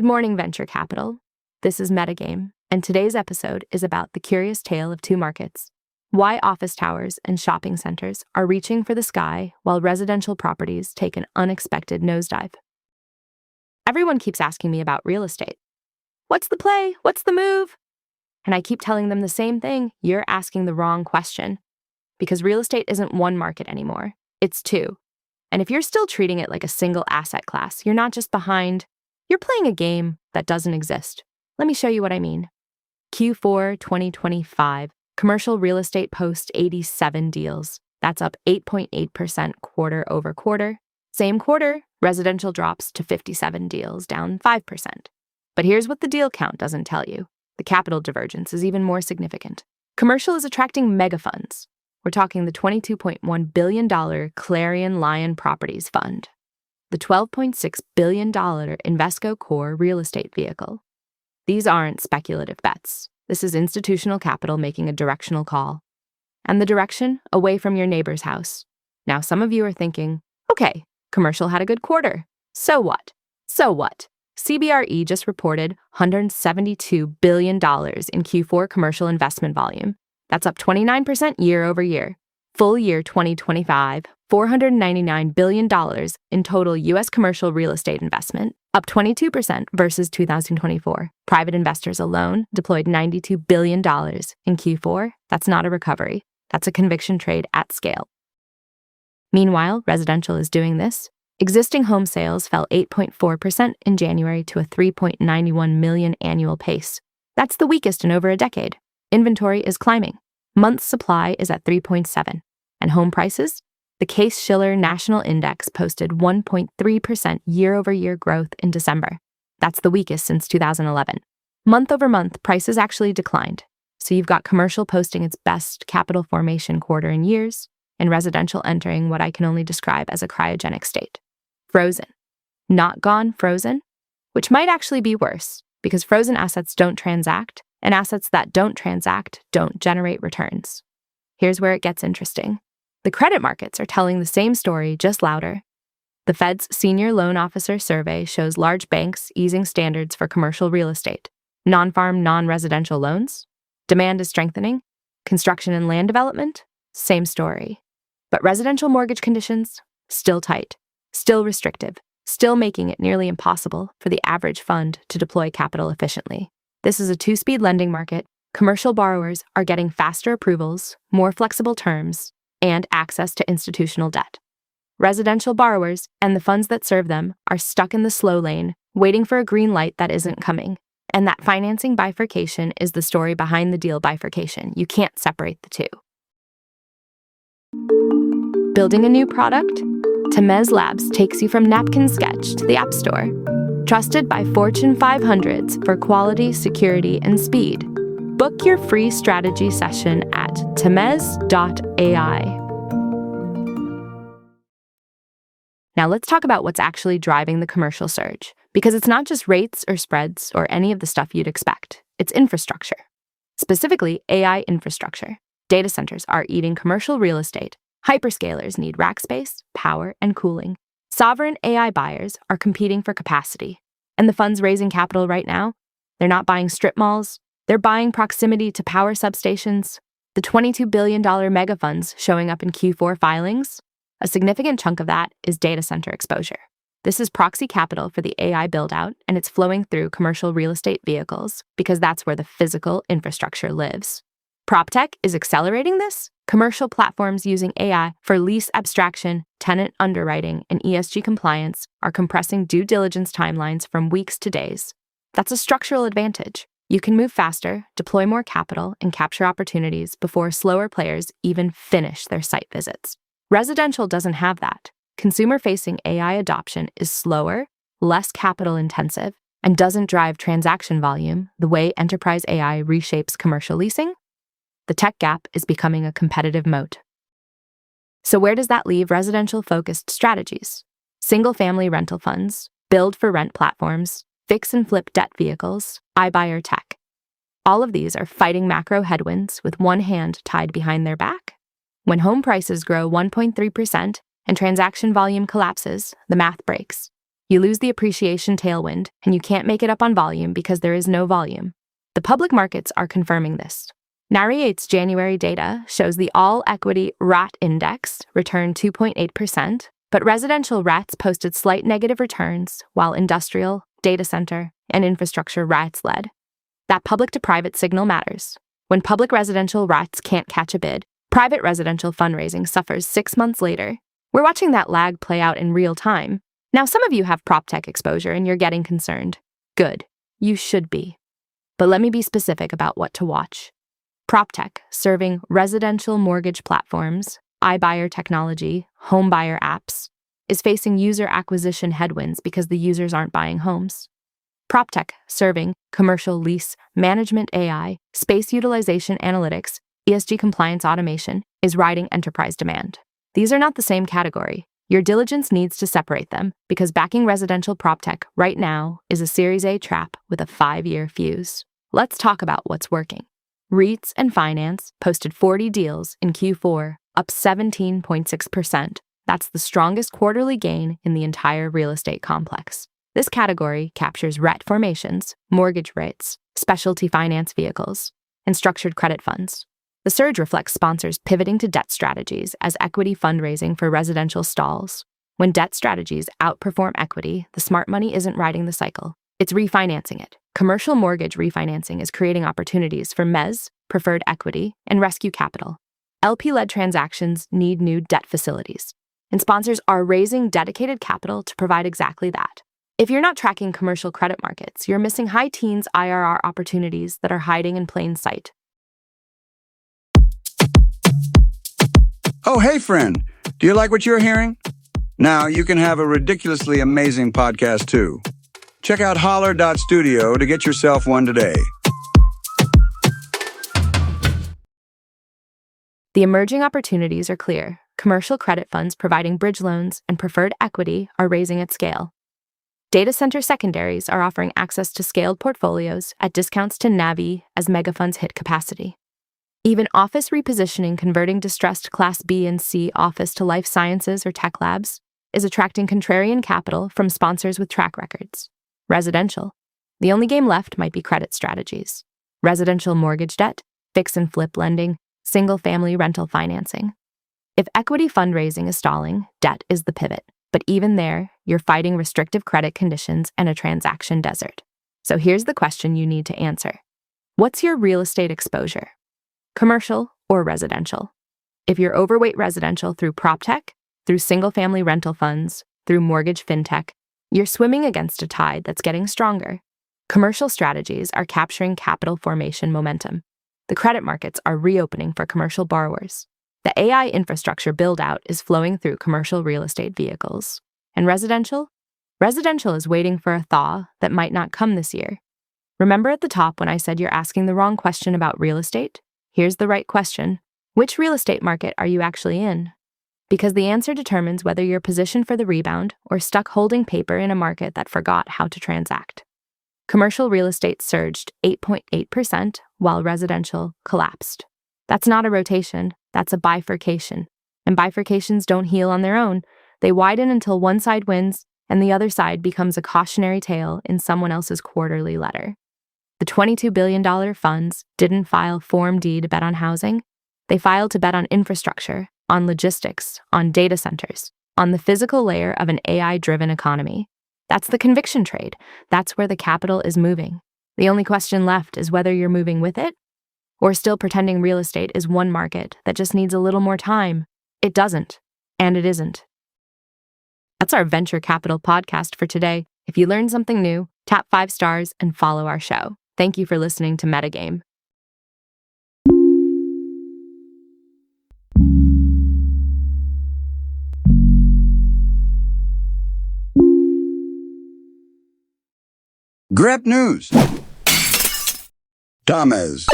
Good morning, venture capital. This is Metagame, and today's episode is about the curious tale of two markets. Why office towers and shopping centers are reaching for the sky while residential properties take an unexpected nosedive. Everyone keeps asking me about real estate. What's the play? What's the move? And I keep telling them the same thing. You're asking the wrong question. Because real estate isn't one market anymore. It's two. And if you're still treating it like a single asset class, you're not just behind. You're playing a game that doesn't exist. Let me show you what I mean. Q4 2025, commercial real estate posts 87 deals. That's up 8.8% quarter over quarter. Same quarter, residential drops to 57 deals, down 5%. But here's what the deal count doesn't tell you. The capital divergence is even more significant. Commercial is attracting mega funds. We're talking the $22.1 billion Clarion Lion Properties Fund, the $12.6 billion Invesco Core real estate vehicle. These aren't speculative bets. This is institutional capital making a directional call. And the direction? Away from your neighbor's house. Now, some of you are thinking, okay, commercial had a good quarter. So what? So what? CBRE just reported $172 billion in Q4 commercial investment volume. That's up 29% year over year. Full year 2025, $499 billion in total U.S. commercial real estate investment, up 22% versus 2024. Private investors alone deployed $92 billion in Q4. That's not a recovery. That's a conviction trade at scale. Meanwhile, residential is doing this. Existing home sales fell 8.4% in January to a 3.91 million annual pace. That's the weakest in over a decade. Inventory is climbing. Months supply is at 3.7. And home prices? The Case-Shiller National Index posted 1.3% year-over-year growth in December. That's the weakest since 2011. Month over month, prices actually declined. So you've got commercial posting its best capital formation quarter in years, and residential entering what I can only describe as a cryogenic state. Frozen. Not gone, frozen, which might actually be worse, because frozen assets don't transact, and assets that don't transact don't generate returns. Here's where it gets interesting. The credit markets are telling the same story, just louder. The Fed's Senior Loan Officer Survey shows large banks easing standards for commercial real estate. Non-farm, non-residential loans? Demand is strengthening. Construction and land development? Same story. But residential mortgage conditions? Still tight. Still restrictive. Still making it nearly impossible for the average fund to deploy capital efficiently. This is a two-speed lending market. Commercial borrowers are getting faster approvals, more flexible terms, and access to institutional debt. Residential borrowers and the funds that serve them are stuck in the slow lane, waiting for a green light that isn't coming. And that financing bifurcation is the story behind the deal bifurcation. You can't separate the two. Building a new product? Temez Labs takes you from napkin sketch to the App Store. Trusted by Fortune 500s for quality, security, and speed. Book your free strategy session at temez.ai. Now let's talk about what's actually driving the commercial surge, because it's not just rates or spreads or any of the stuff you'd expect. It's infrastructure. Specifically, AI infrastructure. Data centers are eating commercial real estate. Hyperscalers need rack space, power, and cooling. Sovereign AI buyers are competing for capacity. And the funds raising capital right now, they're not buying strip malls. They're buying proximity to power substations. The $22 billion mega funds showing up in Q4 filings, a significant chunk of that is data center exposure. This is proxy capital for the AI build-out, and it's flowing through commercial real estate vehicles because that's where the physical infrastructure lives. PropTech is accelerating this. Commercial platforms using AI for lease abstraction, tenant underwriting, and ESG compliance are compressing due diligence timelines from weeks to days. That's a structural advantage. You can move faster, deploy more capital, and capture opportunities before slower players even finish their site visits. Residential doesn't have that. Consumer-facing AI adoption is slower, less capital-intensive, and doesn't drive transaction volume the way enterprise AI reshapes commercial leasing. The tech gap is becoming a competitive moat. So where does that leave residential-focused strategies? Single-family rental funds, build-for-rent platforms, fix and flip debt vehicles, iBuyer tech. All of these are fighting macro headwinds with one hand tied behind their back. When home prices grow 1.3% and transaction volume collapses, the math breaks. You lose the appreciation tailwind, and you can't make it up on volume because there is no volume. The public markets are confirming this. Narrate's January data shows the all-equity RAT index returned 2.8%, but residential RATs posted slight negative returns, while industrial, data center, and infrastructure RATs led. That public-to-private signal matters. When public residential RATs can't catch a bid, private residential fundraising suffers 6 months later. We're watching that lag play out in real time. Now, some of you have PropTech exposure and you're getting concerned. Good. You should be. But let me be specific about what to watch. PropTech, serving residential mortgage platforms, iBuyer technology, homebuyer apps, is facing user acquisition headwinds because the users aren't buying homes. PropTech, serving commercial lease, management AI, space utilization analytics, ESG compliance automation, is riding enterprise demand. These are not the same category. Your diligence needs to separate them because backing residential PropTech right now is a Series A trap with a 5-year fuse. Let's talk about what's working. REITs and finance posted 40 deals in Q4, up 17.6%. That's the strongest quarterly gain in the entire real estate complex. This category captures REIT formations, mortgage rates, specialty finance vehicles, and structured credit funds. The surge reflects sponsors pivoting to debt strategies as equity fundraising for residential stalls. When debt strategies outperform equity, the smart money isn't riding the cycle. It's refinancing it. Commercial mortgage refinancing is creating opportunities for mezz, preferred equity, and rescue capital. LP-led transactions need new debt facilities, and sponsors are raising dedicated capital to provide exactly that. If you're not tracking commercial credit markets, you're missing high teens IRR opportunities that are hiding in plain sight. Oh, hey, friend. Do you like what you're hearing? Now you can have a ridiculously amazing podcast, too. Check out holler.studio to get yourself one today. The emerging opportunities are clear. Commercial credit funds providing bridge loans and preferred equity are raising at scale. Data center secondaries are offering access to scaled portfolios at discounts to NAV as megafunds hit capacity. Even office repositioning converting distressed Class B and C office to life sciences or tech labs is attracting contrarian capital from sponsors with track records. Residential. The only game left might be credit strategies. Residential mortgage debt, fix and flip lending, single-family rental financing. If equity fundraising is stalling, debt is the pivot. But even there, you're fighting restrictive credit conditions and a transaction desert. So here's the question you need to answer. What's your real estate exposure? Commercial or residential? If you're overweight residential through PropTech, through single-family rental funds, through mortgage fintech, you're swimming against a tide that's getting stronger. Commercial strategies are capturing capital formation momentum. The credit markets are reopening for commercial borrowers. The AI infrastructure build-out is flowing through commercial real estate vehicles. And residential? Residential is waiting for a thaw that might not come this year. Remember at the top when I said you're asking the wrong question about real estate? Here's the right question. Which real estate market are you actually in? Because the answer determines whether you're positioned for the rebound or stuck holding paper in a market that forgot how to transact. Commercial real estate surged 8.8%, while residential collapsed. That's not a rotation, that's a bifurcation. And bifurcations don't heal on their own. They widen until one side wins and the other side becomes a cautionary tale in someone else's quarterly letter. The $22 billion funds didn't file Form D to bet on housing. They filed to bet on infrastructure, on logistics, on data centers, on the physical layer of an AI-driven economy. That's the conviction trade. That's where the capital is moving. The only question left is whether you're moving with it or still pretending real estate is one market that just needs a little more time. It doesn't, and it isn't. That's our Venture Capital podcast for today. If you learned something new, tap 5 stars and follow our show. Thank you for listening to Metagame. Grep News. Thomas.